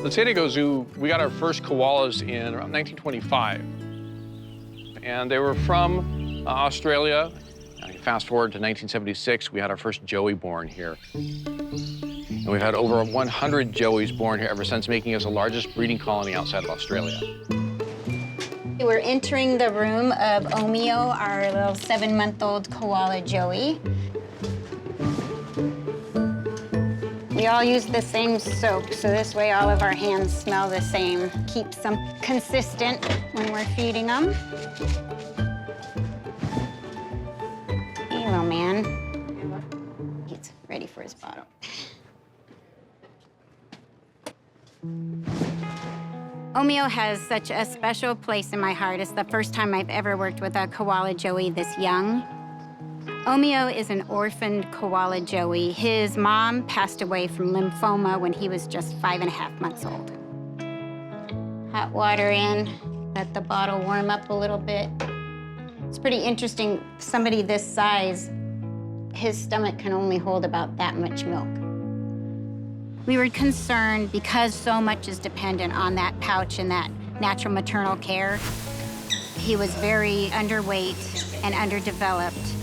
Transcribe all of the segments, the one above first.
The San Diego Zoo, we got our first koalas in around 1925. And they were from Australia. Fast forward to 1976, we had our first joey born here. And we've had over 100 joeys born here ever since, making us the largest breeding colony outside of Australia. We're entering the room of Omeo, our little 7-month-old koala joey. We all use the same soap, so this way all of our hands smell the same. Keeps them consistent when we're feeding them. Hey, little man. He's ready for his bottle. Omeo has such a special place in my heart. It's the first time I've ever worked with a koala joey this young. Omeo is an orphaned koala joey. His mom passed away from lymphoma when he was just 5.5 months old. Hot water in, let the bottle warm up a little bit. It's pretty interesting. Somebody this size, his stomach can only hold about that much milk. We were concerned because so much is dependent on that pouch and that natural maternal care. He was very underweight and underdeveloped.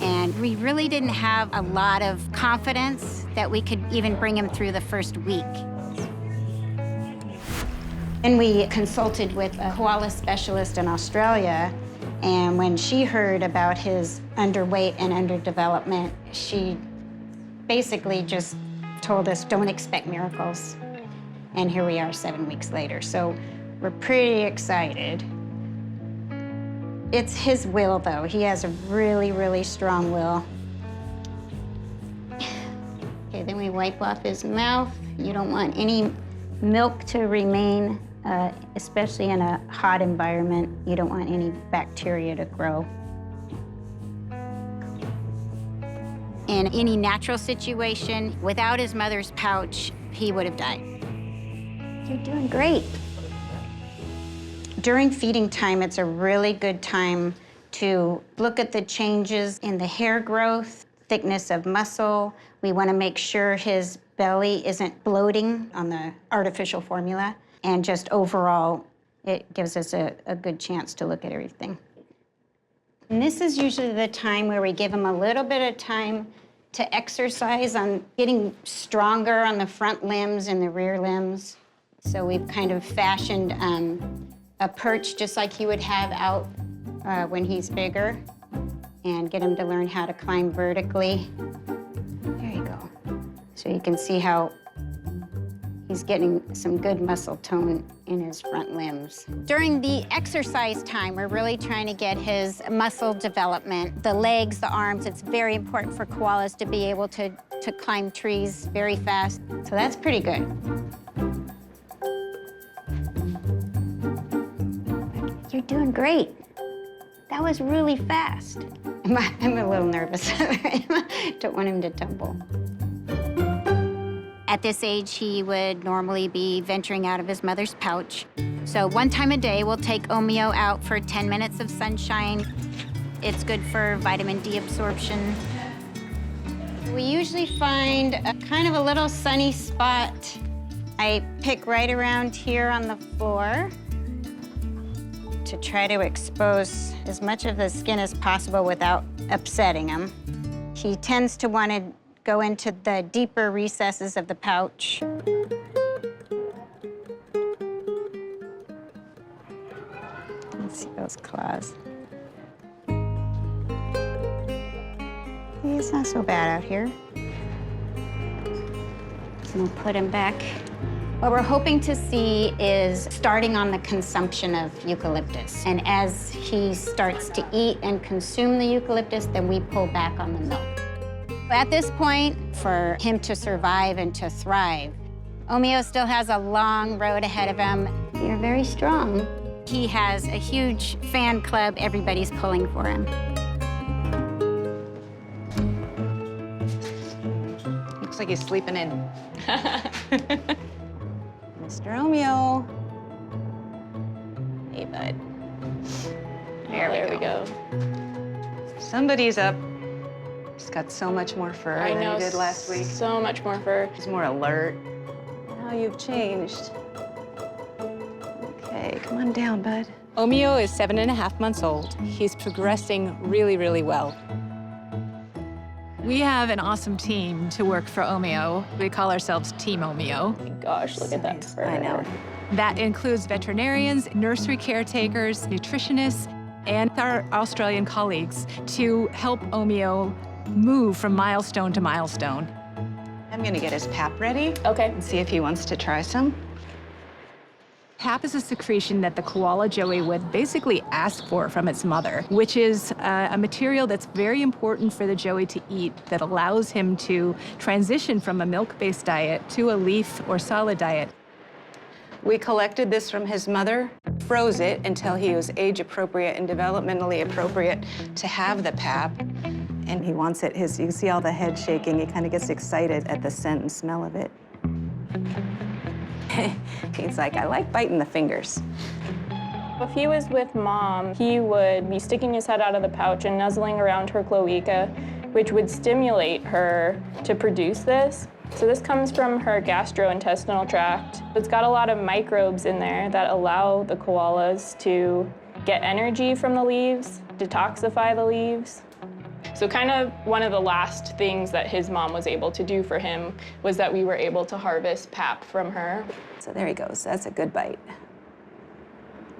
And we really didn't have a lot of confidence that we could even bring him through the first week. And we consulted with a koala specialist in Australia, and when she heard about his underweight and underdevelopment, she basically just told us, don't expect miracles. And here we are 7 weeks later. So we're pretty excited. It's his will, though. He has a really, really strong will. Okay, then we wipe off his mouth. You don't want any milk to remain, especially in a hot environment. You don't want any bacteria to grow. In any natural situation, without his mother's pouch, he would have died. You're doing great. During feeding time, it's a really good time to look at the changes in the hair growth, thickness of muscle. We want to make sure his belly isn't bloating on the artificial formula. And just overall, it gives us a good chance to look at everything. And this is usually the time where we give him a little bit of time to exercise on getting stronger on the front limbs and the rear limbs. So we've kind of fashioned a perch just like he would have out when he's bigger, and get him to learn how to climb vertically. There you go. So you can see how he's getting some good muscle tone in his front limbs. During the exercise time, we're really trying to get his muscle development, the legs, the arms. It's very important for koalas to be able to climb trees very fast. So that's pretty good. You're doing great. That was really fast. I'm a little nervous. Don't want him to tumble. At this age, he would normally be venturing out of his mother's pouch. So one time a day, we'll take Omeo out for 10 minutes of sunshine. It's good for vitamin D absorption. We usually find a kind of a little sunny spot. I pick right around here on the floor to try to expose as much of the skin as possible without upsetting him. He tends to want to go into the deeper recesses of the pouch. Let's see those claws. It's not so bad out here. So we'll put him back. What we're hoping to see is starting on the consumption of eucalyptus. And as he starts to eat and consume the eucalyptus, then we pull back on the milk. At this point, for him to survive and to thrive, Omeo still has a long road ahead of him. You're very strong. He has a huge fan club. Everybody's pulling for him. Looks like he's sleeping in. Mr. Omeo. Hey, bud. There we go. Somebody's up. He's got so much more fur than he did last week. So much more fur. He's more alert. how you've changed. Okay, come on down, bud. Omeo is 7.5 months old. He's progressing really, really well. We have an awesome team to work for Omeo. We call ourselves Team Omeo. Gosh, look at that fur. I know. That includes veterinarians, nursery caretakers, nutritionists, and our Australian colleagues to help Omeo move from milestone to milestone. I'm gonna get his pap ready. Okay. And see if he wants to try some. Pap is a secretion that the koala joey would basically ask for from its mother, which is a material that's very important for the joey to eat that allows him to transition from a milk-based diet to a leaf or solid diet. We collected this from his mother, froze it until he was age appropriate and developmentally appropriate to have the pap. And he wants it. You can see all the head shaking. He kind of gets excited at the scent and smell of it. He's like, I like biting the fingers. If he was with Mom, he would be sticking his head out of the pouch and nuzzling around her cloaca, which would stimulate her to produce this. So this comes from her gastrointestinal tract. It's got a lot of microbes in there that allow the koalas to get energy from the leaves, detoxify the leaves. So kind of one of the last things that his mom was able to do for him was that we were able to harvest pap from her. So there he goes. That's a good bite.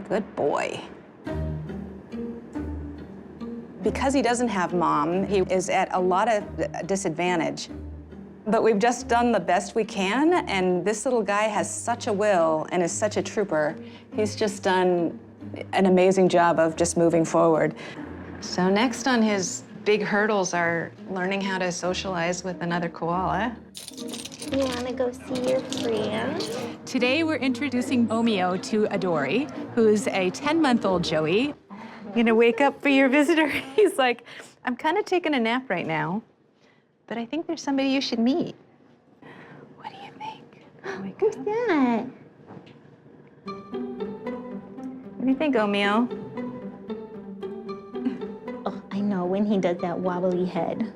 Good boy. Because he doesn't have Mom, he is at a lot of disadvantage. But we've just done the best we can, and this little guy has such a will and is such a trooper. He's just done an amazing job of just moving forward. So next on his big hurdles are learning how to socialize with another koala. You want to go see your friend? Today, we're introducing Omeo to Adori, who's a 10-month-old joey. You're gonna wake up for your visitor? He's like, I'm kind of taking a nap right now, but I think there's somebody you should meet. What do you think? Who's that? What do you think, Omeo? Oh, I know, when he does that wobbly head.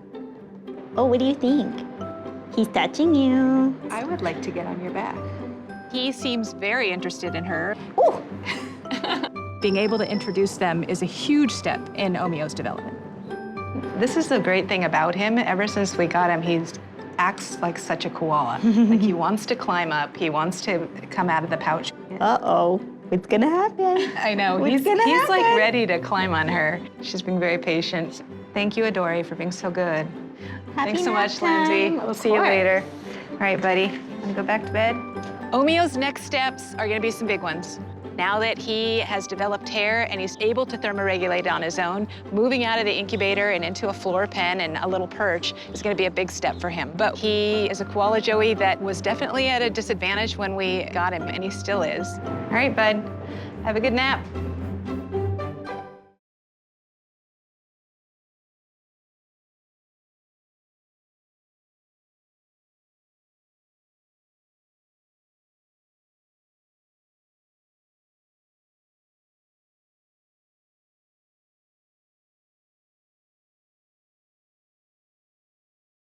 Oh, what do you think? He's touching you. I would like to get on your back. He seems very interested in her. Ooh. Being able to introduce them is a huge step in Omeo's development. This is the great thing about him. Ever since we got him, he acts like such a koala. Like he wants to climb up, he wants to come out of the pouch. Uh-oh, what's gonna happen? I know, What's he's gonna like happen? ready to climb on her. She's been very patient. Thank you, Adori, for being so good. Happy Thanks so nap much, Lindsay. time. We'll Of see you course. later. All right, buddy, wanna go back to bed? Omeo's next steps are gonna be some big ones. Now that he has developed hair and he's able to thermoregulate on his own, moving out of the incubator and into a floor pen and a little perch is gonna be a big step for him. But he is a koala joey that was definitely at a disadvantage when we got him, and he still is. All right, bud, have a good nap.